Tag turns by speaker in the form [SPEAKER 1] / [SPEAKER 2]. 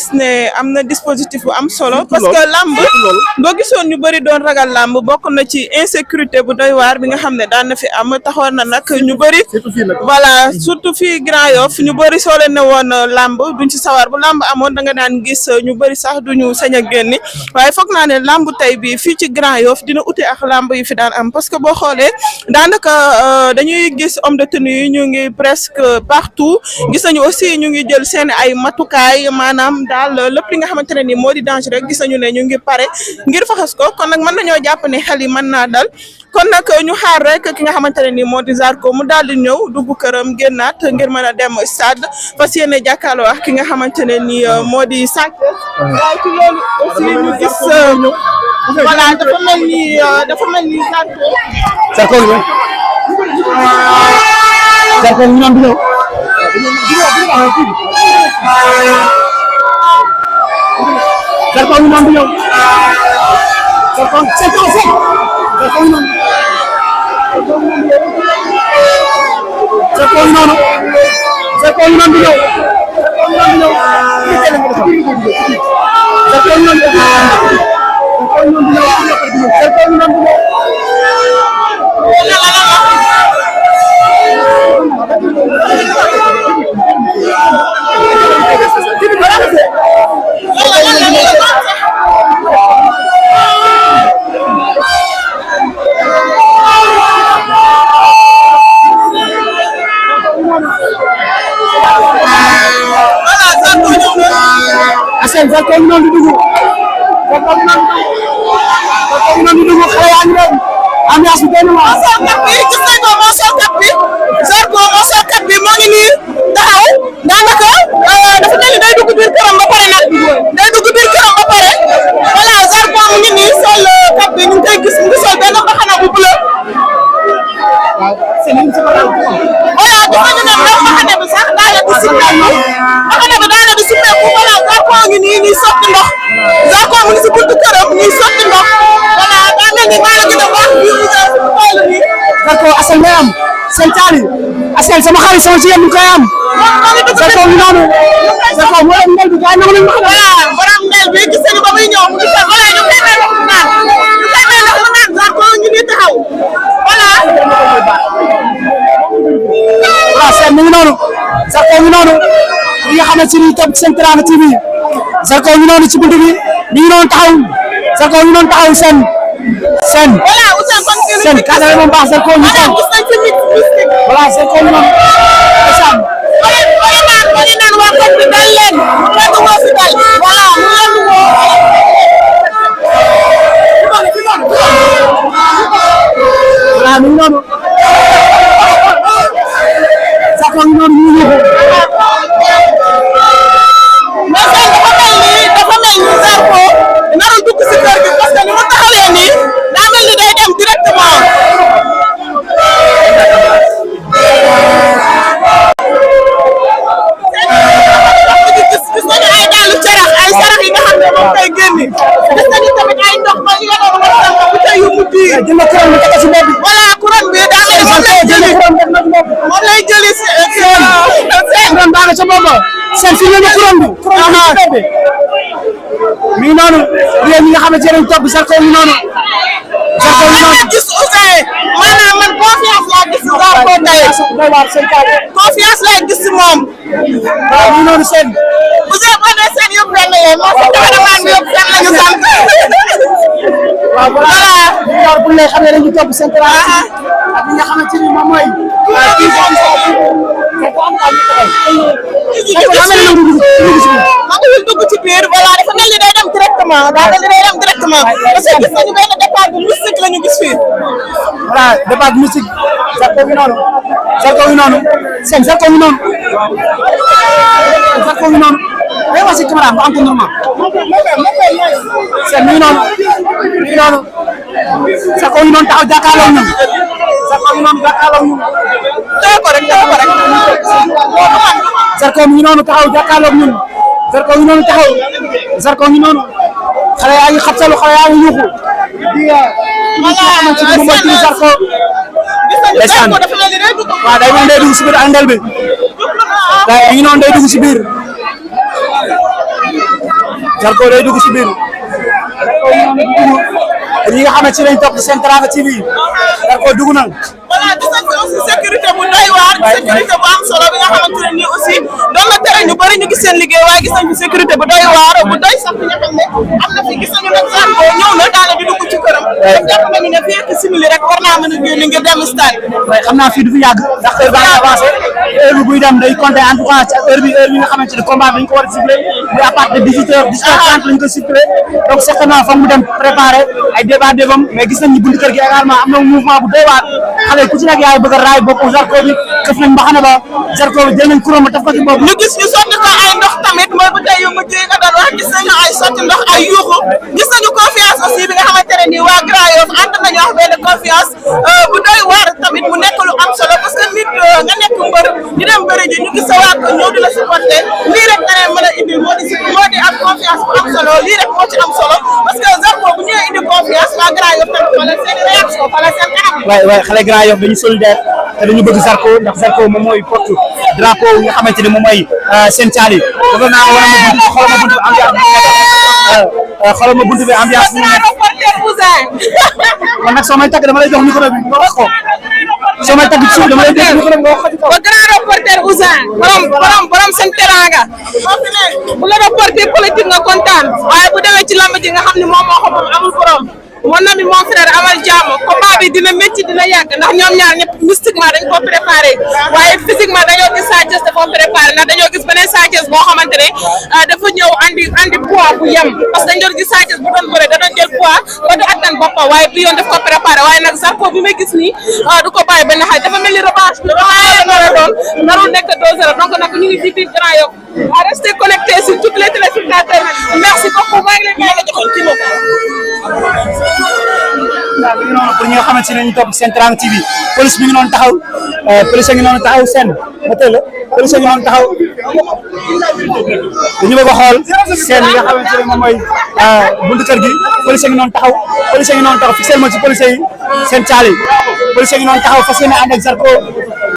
[SPEAKER 1] gis ne am na dispositif bu am solo parce que lamb boo gisoon ñu bëri doon ragal lamb bokk na ci insécurité bu doy waar bi nga xam ne daan na fi am taxoon na nag ñu bëri voilà surtout fii Grand Yoff ñu bëri soo leen ne woon lamb duñ ci sawar bu lamb amoon da nga daan gis ñu bëri sax duñu sañ a génni waaye foog naa ne lamb tey bi fii ci Grand Yoff dina ute ak lamb yi fi daan am parce que boo xoolee daanaka dañuy gis homme de tenue yi ñu ngi presque partout gis nañu aussi ñu ngi jël seen ay matukaay maanaam daal lépp li nga xamante ne ni moo di danger rek gis nañu ne ñu ngi pare ngir faxas ko kon nag mën nañoo jàpp ne xel yi mën naa dal kon nag ñu xaar rek ki nga xamante ne ni moo di Zarko mu daal di ñëw dugg këram génnaat ngir mën a dem stade fas yéene jàkkaarloo ak ki nga xamante ne ni moo di sànq waaye ci loolu aussi ñu gis voilà dafa mel ni
[SPEAKER 2] Zarko ñu naan di ñëw Zarko ñu naan di ñëw Zarko ñu naan Zarko ñu naan Zarko ñu naan di ñëw Zarko ñu naan Zarko ñu naan di dugg Zarko ñu naan di dugg xale yaa ngi dem ambiance bi benn waa
[SPEAKER 1] sol kat bi gis nañ ko moo sol kat bi Zarko moo sol kat bi moo ngi nii taxaw daanaka dafa mel ni day dugg biir këram ba pare nag day dugg biir këram ba pare voilà Zarko mu ngi nii sol kat bi ñu ngi koy gis mu ngi sol benn mbaxana bu bleu voilà gis nañu ne mbaxana bi sax daanaka di simmeeku mbaxana bi daanaka di simmeeku voilà Zarko ngi nii ñuy sotti ndox Zarko mu ngi si buntu këram ñuy sotti ndox voilà daa mel ni maa la gën a baax bi
[SPEAKER 2] Zarko asal ngay am seen taali asal sama xarit sama jigéen ñu koy am Zarko ñu noonu Zarko moo leen ndel bi gaay na ma
[SPEAKER 1] voilà borom ndel bi gis nañu ba muy ñëw mu ngi fa voilà ñu koy may ndox mu naan Zarko ñu ngi taxaw voilà
[SPEAKER 2] seen mi ngi noonu Zarko ñu noonu li nga xamante ni topp seen Teranga TV Zarko ñu noonu ci buntu bi mi ngi noonu taxaw Zarko ñu noonu taxaw seen
[SPEAKER 1] voilà Ousseyn kon
[SPEAKER 2] seen kaddu moom baax Zarko ñu taxaw voilà Zarko ñu noonu
[SPEAKER 1] naan waa koñ bi dal leen kenn moo fi dal voilà mu leen di woo
[SPEAKER 2] voilà mi ngi noonu Zarko ñu noonu ñu ngi
[SPEAKER 1] dafa mel ni Zarko narul dugg si kër gi parce que ni mu taxawee nii daa mel ni day dem directement gis nañu ay dàllu carax ay sarax yi nga xam ne moom koy génni gis nañu tamit ay ndox ba yoroon wala bu tey yu mujj yi
[SPEAKER 2] jël couronne bi teg ci bopp bi
[SPEAKER 1] voilà couronne bi daa mel ni moom lay jëli
[SPEAKER 2] couronne baa nga ca bopp seen fi ñu couronne bi mi ngi noonu yéen ñi nga xamante ne topp Zarko ñu noonu Zarko ñu noonu
[SPEAKER 1] gis Ousseyn maanaam man confiance laa gis si Zarko tey confiance laa gis si moom
[SPEAKER 2] waaw ñu noonu seen
[SPEAKER 1] Ousseyn boo nee seen yëpp benn yéen moo sa cameraman bi yëpp seen la ñu sant
[SPEAKER 2] waaw voilà bu lay xam ne dañuy topp seen Teranga ak li nga xamante ni moom mooy
[SPEAKER 1] magul dugg ci biir voilà dafa mel ni day dem directement daa mel ni day dem directement parce que gis nañu benn départ bu mystique la ñu gis fii
[SPEAKER 2] voilà départ mystique Zarko ngi noonu Zarko ngi noonu seen Zarko ngi noonu Zarko ngi noonu day wax si caméra bu am ko normal seen mi ngi noonu mi ngi noonu Zarko ngi noonu taxaw jàkkaarloo ñun Zarko ngi noonu jàkkaarloo ñun
[SPEAKER 1] tey ko rek
[SPEAKER 2] Zarko mi ngi noonu taxaw jàkkaarloo ñun Zarko ngi noonu taxaw Zarko ngi noonu xale yaa ngi xabsalu xale yaa ngi yuuxu di Zarko ndeysaan waaw day mel day dugg si biir ak ndel bi day ngi noonu day dugg si biir Zarko day dugg si biir ñi nga xamante ne lañ topp seen Teranga TV Zarko dugg na.
[SPEAKER 1] voilà gis nañ fi aussi sécurité bu doy waar sécurité bu am solo bi nga xamante ne nii aussi doon na tere ñu bëri ñu gis seen liggéey waaye gis nañ fi sécurité bu doy waar bu doy sax bi nga xam ne am na fi gis nañu nag Zarko ñëw na daal di dugg ci këram. jàpp nañu ne fii ak simili rek war naa mën a génn ngir dem stade.
[SPEAKER 2] waaye xam naa fii du fi yàgg ndax heure baa ngi avancé heure bi buy dem day compter en tout cas ci heure bi nga xamante ne combat bi dañ ko war a sifflé muy à partir de 18h 18h30 lañ ko sifflé donc certainement foog mu dem préparer ay débat débam mais gis nañ ni buntu kër gi également am na mouvement bu doy waar xale ku ci nekk yaay bëgg a raay bopp Zarko bi këf nañ mbaxana ba Zarko bi jël nañ kuréel ma daf ko ci bopp.
[SPEAKER 1] ñu gis ñu sotti ko ay ndox tamit mooy bu tey yu mujj yi nga doon wax gis nañu ay sotti ndox ay yuuxu gis nañu confiance aussi bi nga xamante ne nii waa Grand Yoff ànd nañu wax benn confiance bu doy waar tamit mu nekk lu am solo parce que nit nga nekk mbër ñu dem bëri ji ñu gis sa waa ko ñëw di la supporter lii rek nga leen mën a indi moo di am confiance bu am solo lii rek moo ci am solo parce que Zarko bu ñëwee indi confiance waa Grand Yoff tamit wala seen réaction wala seen kanam.
[SPEAKER 2] waaye xale Grand Yoff dañu solidaire te dañu bëgg Zarko ndax Zarko moom mooy porte drapeau yi nga xamante ne moom mooy seen caali bëgg naa wala ma buntu xoolal ma buntu bi ambiance bi nekk kon nag soo may tagg dama lay jox micro bi nga wax ko soo may tagg ci suuf dama lay jox micro bi nga wax ko.
[SPEAKER 3] ba grand reporter Ouzin borom seen teranga bu la reporter politique nga kontaan waaye bu demee ci lamb ji nga xam ne moom moo ko moom amul borom mon ami mon frère amal jàmm combat bi dina métti dina yàgg ndax ñoom ñaar ñëpp mystiquement dañ ko préparé waaye physiquement dañoo gis Sa Thiès dafa préparé ndax dañoo gis beneen Sa Thiès boo xamante ne dafa ñëw andi poids bu yem parce que dañ doon gis Sa Thiès bu doon bëre da doon jël poids ba du attan boppam waaye bi yoon daf ko préparé waaye nag Zarko bi may gis nii du ko bàyyi benn xaaj dafa mel ni revanche bi nar a doon narul nekk 2-0 donc nag ñu ngi ci biir Grand Yoff à rester connecté sur tous les téléspectateurs merci beaucoup maa ngi leen di joxoon kii
[SPEAKER 2] waaw mi ngi noonu pour ñi nga xamante ne ñu topp seen Teranga TV police mi ngi noonu taxaw police ngi noonu taxaw seen ma teel la police ngi noonu taxaw dañu bëgg a xool seen li nga xamante ne moom mooy buntu kër gi police ngi noonu taxaw police ngi noonu taxaw fixé ma ci police yi seen caali police ngi noonu taxaw fas yéene ànd ak Zarko